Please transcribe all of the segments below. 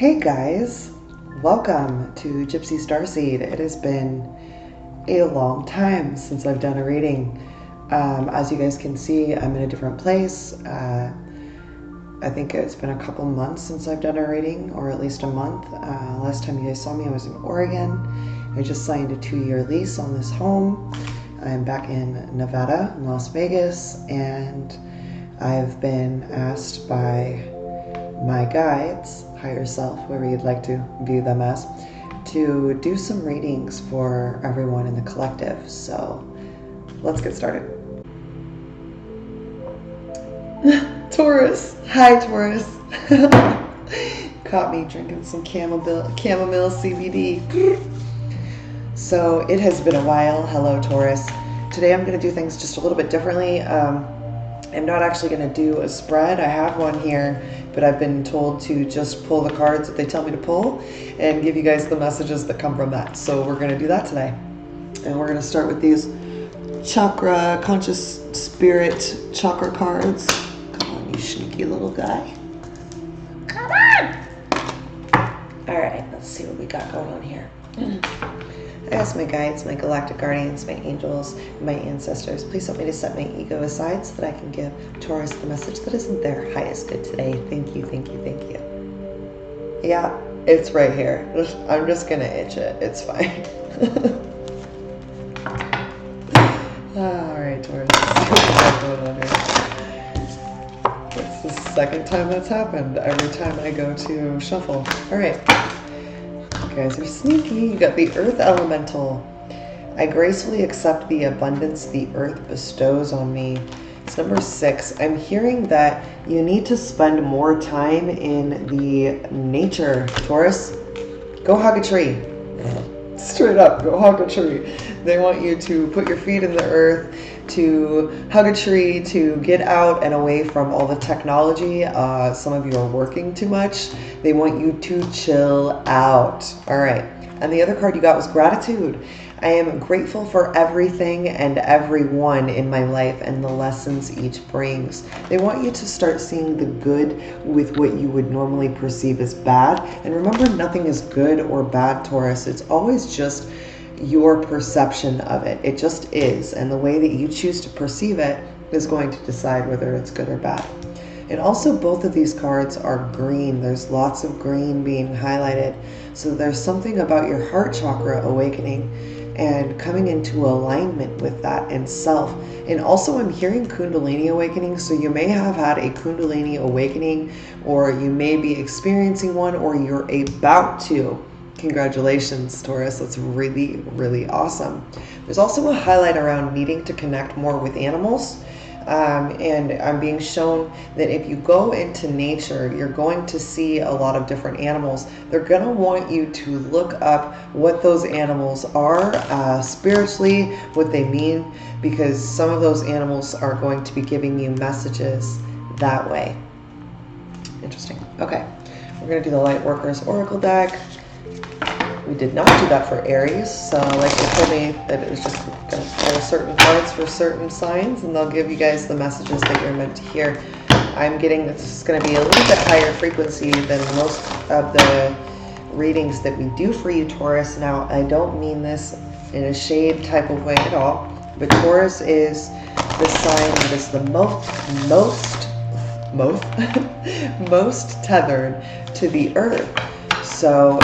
Hey guys, welcome to GypsyStarSeed. It has been a long time since I've done a reading. As you guys can see, I'm in a different place. I think it's been a couple months since I've done a reading, or at least a month. Last time you guys saw me, I was in Oregon. I just signed a 2-year lease on this home. I'm back in Nevada, in Las Vegas, and I've been asked by my guides, higher self, whoever you'd like to view them as, to do some readings for everyone in the collective. So let's get started. Taurus. Hi, Taurus. Caught me drinking some chamomile CBD. So it has been a while. Hello, Taurus. Today I'm going to do things just a little bit differently. I'm not actually going to do a spread. I have one here, but I've been told to just pull the cards that they tell me to pull and give you guys the messages that come from that. So we're going to do that today. And we're going to start with these chakra, conscious spirit chakra cards. Come on, you sneaky little guy. Come on! All right, let's see what we got going on here. I ask my guides, my galactic guardians, my angels, my ancestors, please help me to set my ego aside so that I can give Taurus the message that is in their highest good today. Thank you, thank you, thank you. Yeah, it's right here. I'm just gonna itch it. It's fine. All right, Taurus. Let's see what we got going on here. It's the second time that's happened. Every time I go to shuffle. All right. You guys are sneaky. You got the Earth Elemental. I gracefully accept the abundance the Earth bestows on me. It's number 6. I'm hearing that you need to spend more time in the nature, Taurus. Go hug a tree. Straight up, go hug a tree. They want you to put your feet in the earth, to hug a tree, to get out and away from all the technology. Some of you are working too much. They want you to chill out. All right. And the other card you got was gratitude. I am grateful for everything and everyone in my life and the lessons each brings. They want you to start seeing the good with what you would normally perceive as bad. And remember, nothing is good or bad, Taurus. It's always just your perception of it. It just is. And the way that you choose to perceive it is going to decide whether it's good or bad. And also, both of these cards are green. There's lots of green being highlighted. So there's something about your heart chakra awakening and coming into alignment with that in self. And also, I'm hearing Kundalini awakening. So you may have had a Kundalini awakening, or you may be experiencing one, or you're about to. Congratulations, Taurus. That's really, really awesome. There's also a highlight around needing to connect more with animals. And I'm being shown that if you go into nature, you're going to see a lot of different animals. They're going to want you to look up what those animals are spiritually, what they mean, because some of those animals are going to be giving you messages that way. Interesting. Okay, we're going to do the Lightworkers Oracle deck. We did not do that for Aries, so like they told me that it was just going to pull certain cards for certain signs, and they'll give you guys the messages that you're meant to hear. I'm getting that this is going to be a little bit higher frequency than most of the readings that we do for you, Taurus. Now, I don't mean this in a shade type of way at all, but Taurus is the sign that is the most tethered to the earth. So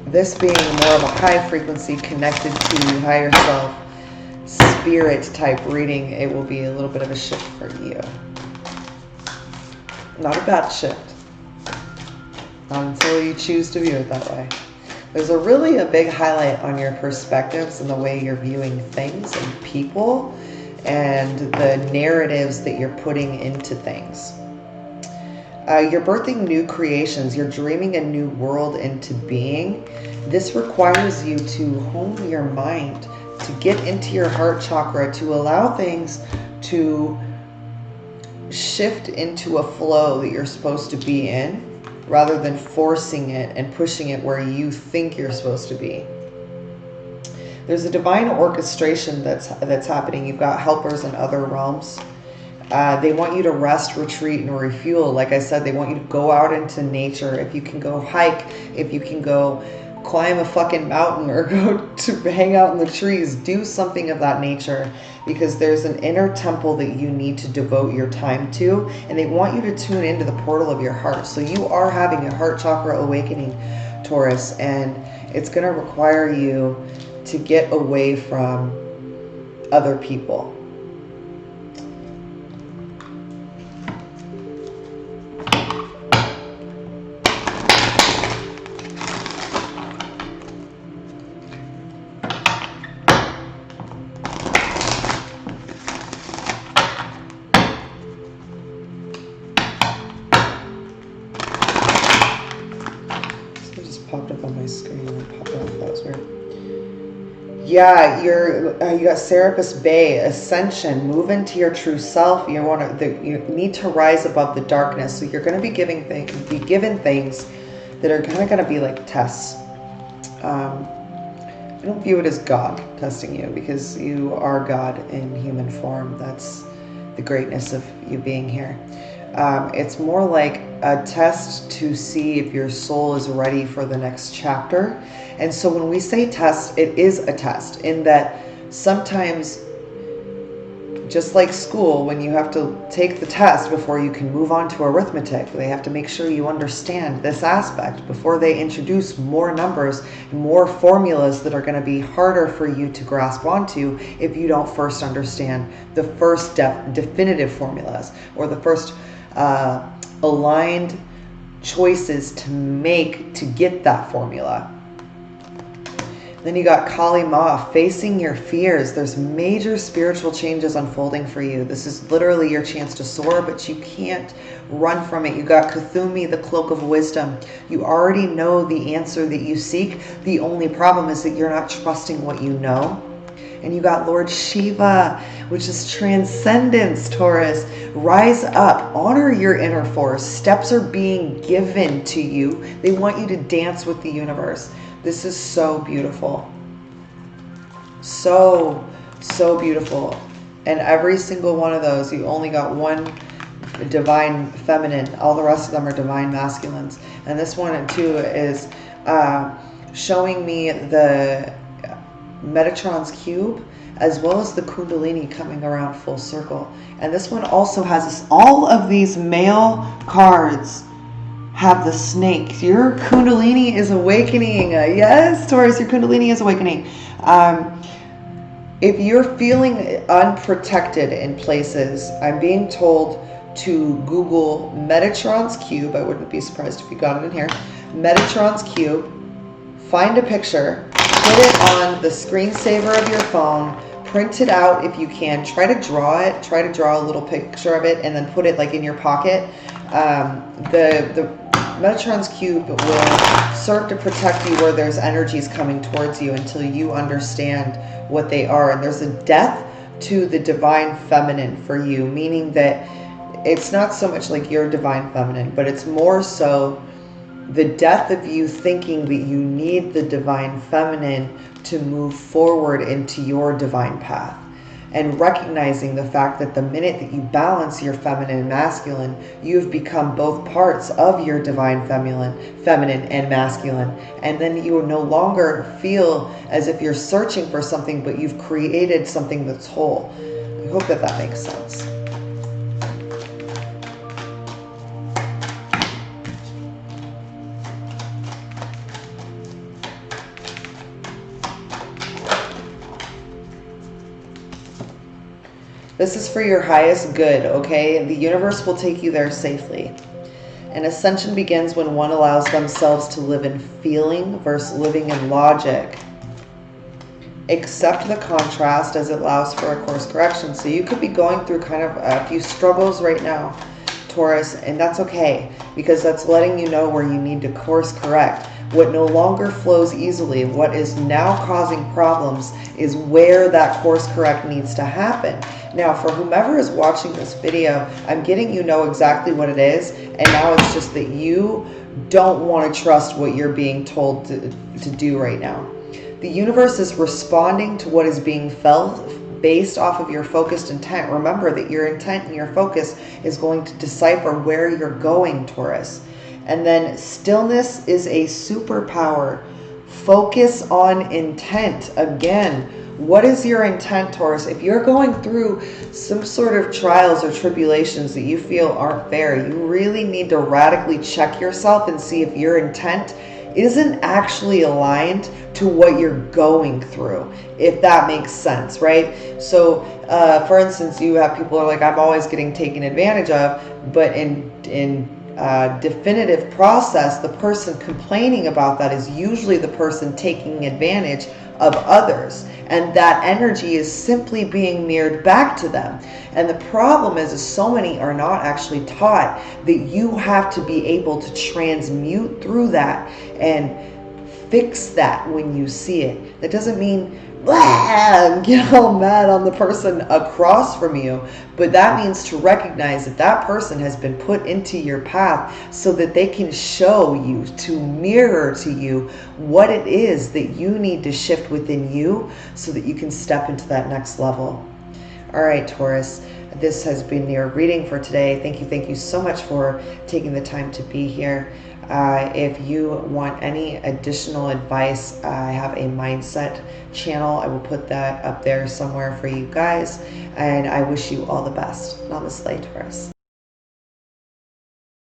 this being more of a high frequency connected to higher self, spirit type reading, it will be a little bit of a shift for you. Not a bad shift. Not until you choose to view it that way. There's a big highlight on your perspectives and the way you're viewing things and people and the narratives that you're putting into things. You're birthing new creations. You're dreaming a new world into being. This requires you to hone your mind, to get into your heart chakra, to allow things to shift into a flow that you're supposed to be in, rather than forcing it and pushing it where you think you're supposed to be. There's a divine orchestration that's happening. You've got helpers in other realms. They want you to rest, retreat, and refuel. Like I said, they want you to go out into nature. If you can go hike, if you can go climb a fucking mountain or go to hang out in the trees, do something of that nature, because there's an inner temple that you need to devote your time to, and they want you to tune into the portal of your heart. So you are having a heart chakra awakening, Taurus, and it's going to require you to get away from other people. Popped up on my screen and popped off. That was weird. Yeah, you got Serapis Bay, Ascension, move into your true self. You need to rise above the darkness. So you're going to be given things that are kind of going to be like tests. I don't view it as God testing you, because you are God in human form. That's the greatness of you being here. It's more like a test to see if your soul is ready for the next chapter. And so when we say test, it is a test, in that sometimes, just like school, when you have to take the test before you can move on to arithmetic, they have to make sure you understand this aspect before they introduce more numbers, more formulas that are going to be harder for you to grasp onto if you don't first understand the first definitive formulas, or the first aligned choices to make to get that formula. Then you got Kali Ma, facing your fears. There's major spiritual changes unfolding for you. This is literally your chance to soar, but you can't run from it. You got Kuthumi, the cloak of wisdom. You already know the answer that you seek. The only problem is that you're not trusting what you know. And you got Lord Shiva, which is transcendence, Taurus. Rise up, honor your inner force. Steps are being given to you. They want you to dance with the universe. This is so beautiful. So beautiful. And every single one of those, you only got one divine feminine. All the rest of them are divine masculines. And this one too is showing me the Metatron's cube, as well as the Kundalini coming around full circle. And this one also has all of these male cards have the snake. Your Kundalini is awakening. Yes, Taurus, your Kundalini is awakening. If you're feeling unprotected in places, I'm being told to Google Metatron's cube. I wouldn't be surprised if you got it in here. Metatron's cube. Find a picture. Put it on the screensaver of your phone. Print it out if you can. Try to draw it. Try to draw a little picture of it and then put it like in your pocket. The Metatron's cube will serve to protect you where there's energies coming towards you until you understand what they are. And there's a death to the divine feminine for you, meaning that it's not so much like you're divine feminine, but it's more so the death of you thinking that you need the divine feminine to move forward into your divine path. And recognizing the fact that the minute that you balance your feminine and masculine, you've become both parts of your divine feminine and masculine. And then you no longer feel as if you're searching for something, but you've created something that's whole. I hope that that makes sense. This is for your highest good, okay? The universe will take you there safely. And ascension begins when one allows themselves to live in feeling versus living in logic. Accept the contrast as it allows for a course correction. So you could be going through kind of a few struggles right now, Taurus, and that's okay, because that's letting you know where you need to course correct. What no longer flows easily, what is now causing problems, is where that course correct needs to happen. Now, for whomever is watching this video, I'm getting you know exactly what it is, and now it's just that you don't want to trust what you're being told to do right now. The universe is responding to what is being felt based off of your focused intent. Remember that your intent and your focus is going to decipher where you're going, Taurus. And then stillness is a superpower. Focus on intent. Again, what is your intent, Taurus? If you're going through some sort of trials or tribulations that you feel aren't fair, you really need to radically check yourself and see if your intent isn't actually aligned to what you're going through, if that makes sense, right? So, for instance, you have people who are like, I'm always getting taken advantage of, but in definitive process, the person complaining about that is usually the person taking advantage of others, and that energy is simply being mirrored back to them. And the problem is so many are not actually taught that you have to be able to transmute through that and fix that when you see it. That doesn't mean get all mad on the person across from you, but that means to recognize that that person has been put into your path so that they can show you, to mirror to you what it is that you need to shift within you so that you can step into that next level. All right, Taurus, this has been your reading for today. Thank you so much for taking the time to be here. If you want any additional advice, I have a mindset channel. I will put that up there somewhere for you guys. And I wish you all the best. Namaste, Taurus.